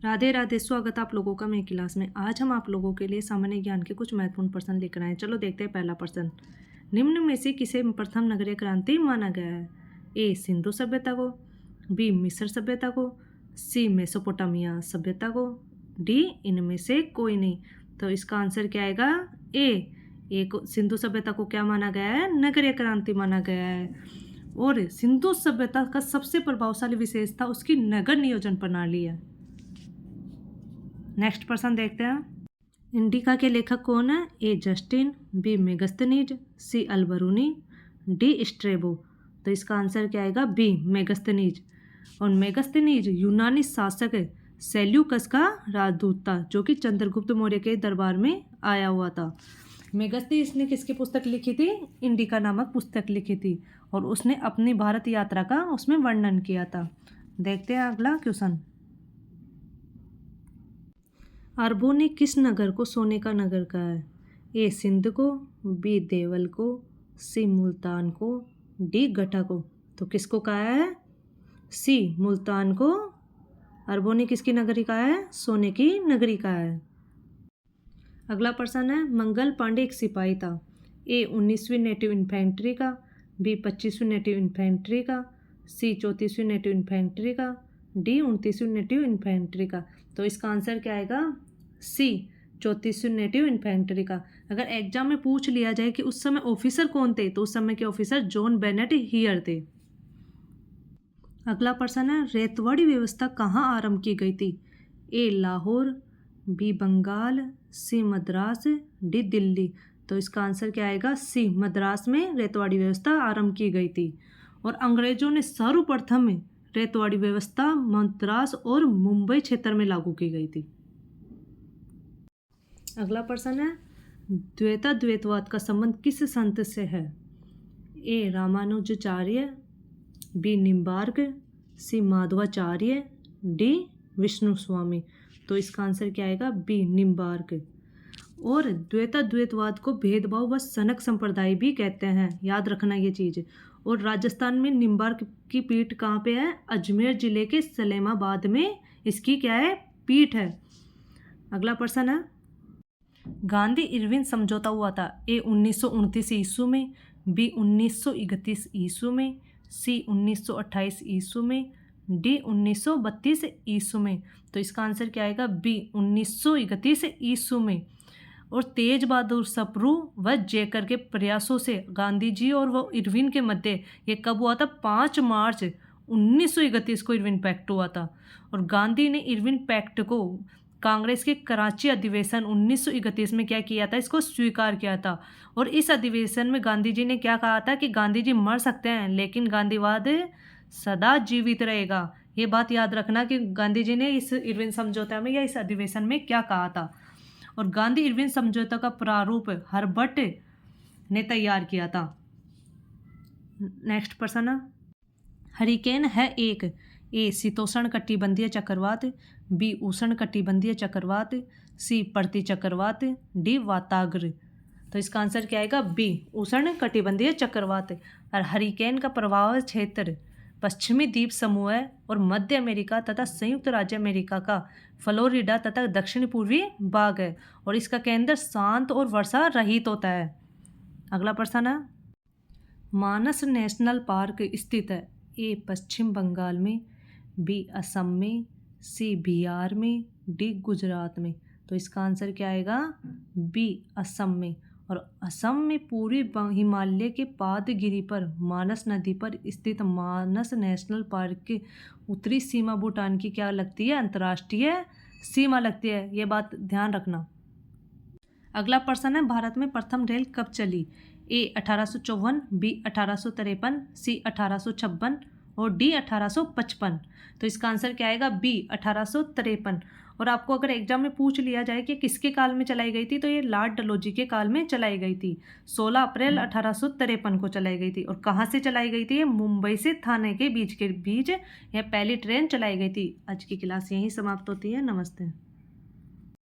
राधे राधे। स्वागत आप लोगों का मेरी क्लास में। आज हम आप लोगों के लिए सामान्य ज्ञान के कुछ महत्वपूर्ण प्रश्न लेकर आए हैं। चलो देखते हैं पहला प्रश्न। निम्न में से किसे प्रथम नगरीय क्रांति माना गया है? ए सिंधु सभ्यता को, बी मिस्र सभ्यता को, सी मेसोपोटामिया सभ्यता को, डी इनमें से कोई नहीं। तो इसका आंसर क्या आएगा? ए को सिंधु सभ्यता को क्या माना गया है? नगरीय क्रांति माना गया है। और सिंधु सभ्यता का सबसे प्रभावशाली विशेषता उसकी नगर नियोजन प्रणाली है। नेक्स्ट प्रश्न देखते हैं। इंडिका के लेखक कौन है? ए जस्टिन, बी मेगस्थनीज, सी अल्बरूनी, डी स्ट्रेबो। तो इसका आंसर क्या आएगा? B Megasthenes. और मेगस्थनीज यूनानी शासक सेल्यूकस का राजदूत था, जो कि चंद्रगुप्त मौर्य के दरबार में आया हुआ था। मेगस्थनीज ने किसकी पुस्तक लिखी थी? इंडिका नामक पुस्तक लिखी थी, और उसने अपनी भारत यात्रा का उसमें वर्णन किया था। देखते हैं अगला क्वेश्चन। अरबों ने किस नगर को सोने का नगर कहा है? ए सिंध को, बी देवल को, सी मुल्तान को, डी गठा को। तो किसको कहा है? सी मुल्तान को अरबों ने किसकी नगरी कहा है? सोने की नगरी कहा है। अगला प्रश्न है। मंगल पांडे एक सिपाही था। ए 19वीं नेटिव इन्फेंट्री का, बी 25वीं नेटिव इन्फेंट्री का, सी 34वीं नेटिव इन्फेंट्री का, डी 29वीं नेटिव इन्फेंट्री का। तो इसका आंसर क्या आएगा? सी 34वीं नेटिव इन्फेंट्री का। अगर एग्जाम में पूछ लिया जाए कि उस समय ऑफिसर कौन थे, तो उस समय के ऑफिसर जॉन बेनेट हियर थे। अगला प्रश्न है। रेतवाड़ी व्यवस्था कहाँ आरंभ की गई थी? ए लाहौर, बी बंगाल, सी मद्रास, डी दिल्ली। तो इसका आंसर क्या आएगा? सी मद्रास में रेतवाड़ी व्यवस्था आरंभ की गई थी। और अंग्रेजों ने सर्वप्रथम रेतवाड़ी व्यवस्था मद्रास और मुंबई क्षेत्र में लागू की गई थी। अगला प्रश्न है। द्वैतवाद का संबंध किस संत से है? ए रामानुजाचार्य, बी निम्बार्क, सी माधवाचार्य, डी विष्णु स्वामी। तो इसका आंसर क्या आएगा? बी निम्बार्क। और द्वैतवाद को भेदभाव व सनक संप्रदाय भी कहते हैं, याद रखना ये चीज़। और राजस्थान में निम्बार्क की पीठ कहाँ पे है? अजमेर जिले के सलेमाबाद में इसकी क्या है? पीठ है। अगला प्रश्न है। गांधी इरविन समझौता हुआ था। ए 1929 ईस्वी में, बी 1931 ईस्वी में, सी 1928 ईस्वी में, डी 1932 ईस्वी में। तो इसका आंसर क्या आएगा? बी 1931 ईस्वी में। और तेज बहादुर सप्रू व जेकर के प्रयासों से गांधी जी और वो इरविन के मध्य ये कब हुआ था? 5 मार्च 1931 को इरविन पैक्ट हुआ था। और गांधी ने इरविन पैक्ट को कांग्रेस के कराची अधिवेशन 1931 में क्या किया था? इसको स्वीकार किया था। और इस अधिवेशन में गांधी जी ने क्या कहा था? कि गांधी जी मर सकते हैं, लेकिन गांधीवाद सदा जीवित रहेगा। ये बात याद रखना कि गांधी जी ने इस इरविन समझौता में या इस अधिवेशन में क्या कहा था। और गांधी इरविन समझौता का प्रारूप हर्बर्ट ने तैयार किया था। नेक्स्ट प्रश्न। हरिकेन है एक। ए शीतोष्ण कटिबंधीय चक्रवात, बी उष्ण कटिबंधीय चक्रवात, सी प्रति चक्रवात, डी वाताग्र। तो इसका आंसर क्या आएगा? बी उष्ण कटिबंधीय चक्रवात। और हरिकेन का प्रभाव क्षेत्र पश्चिमी द्वीप समूह है और मध्य अमेरिका तथा संयुक्त राज्य अमेरिका का फ्लोरिडा तथा दक्षिण पूर्वी भाग है। और इसका केंद्र शांत और वर्षा रहित होता है। अगला प्रश्न है। मानस नेशनल पार्क स्थित है। ए पश्चिम बंगाल में, बी असम में, सी बिहार में, डी गुजरात में। तो इसका आंसर क्या आएगा? बी असम में। और असम में पूर्वी हिमालय के पादगिरी पर मानस नदी पर स्थित मानस नेशनल पार्क की उत्तरी सीमा भूटान की क्या लगती है? अंतर्राष्ट्रीय सीमा लगती है। ये बात ध्यान रखना। अगला प्रश्न है। भारत में प्रथम रेल कब चली? ए 1854, बी 1853, सी 1856 और डी 1855। तो इसका आंसर क्या आएगा? बी 1853। और आपको अगर एग्जाम में पूछ लिया जाए कि किसके काल में चलाई गई थी, तो ये लॉर्ड डलहौजी के काल में चलाई गई थी। 16 अप्रैल 1853 को चलाई गई थी। और कहाँ से चलाई गई थी? मुंबई से थाने के बीच यह पहली ट्रेन चलाई गई थी। आज की क्लास यहीं समाप्त होती है। नमस्ते।